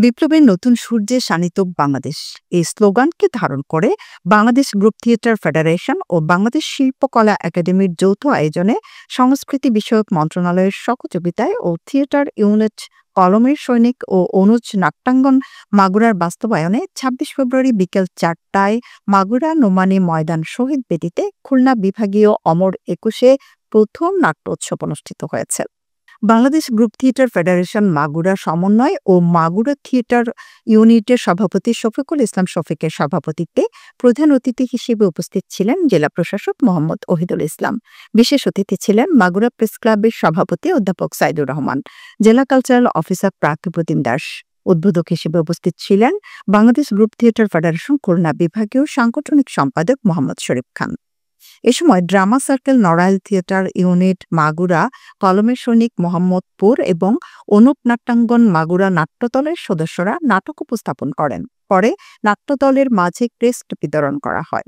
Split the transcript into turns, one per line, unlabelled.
বিপ্লবের নতুন সূর্যে শানিত বাংলাদেশ এই স্লোগানকে ধারণ করে বাংলাদেশ গ্রুপ থিয়েটার ফেডারেশন ও বাংলাদেশ শিল্পকলা একাডেমির যৌথ আয়োজনে সংস্কৃতি বিষয়ক মন্ত্রণালয়ের সহযোগিতায় ও থিয়েটার ইউনিট কলমের সৈনিক ও অনুজ নাট্যাঙ্গন মাগুরার বাস্তবায়নে ২৬ ফেব্রুয়ারি বিকেল ৪টায় মাগুরা নোমানী ময়দান শহীদ বেদিতে খুলনা বিভাগীয় অমর একুশে প্রথম নাট্যোৎসব অনুষ্ঠিত হয়েছে। Bangladesh group theatre federation Magura সমন্বয় ও মাগুরা থিয়েটার ইউনিটের সভাপতি শফিকুল ইসলাম শফিকের সভাপতিত্বে প্রধান অতিথি হিসেবে উপস্থিত ছিলেন জেলা প্রশাসক মোহাম্মদ ওহিদুল ইসলাম। বিশেষ অতিথি ছিলেন মাগুরা প্রেস ক্লাবের সভাপতি অধ্যাপক সাইদুর রহমান, জেলা কালচারাল অফিসার প্রাকপ্রতিম দাস। উদ্বোধক হিসেবে উপস্থিত ছিলেন Bangladesh group theatre federation Khulna বিভাগীয় সাংগঠনিক সম্পাদক মোহাম্মদ শরীফ খান। এ সময় drama circle Narail theatre unit Magura, কলমের সৈনিক মোহাম্মদপুর এবং অনুপ নাট্যাঙ্গন মাগুরা নাট্যদলের সদস্যরা নাটক উপস্থাপন করেন। পরে নাট্যদলের মাঝে ক্রেস্ট বিতরণ করা হয়।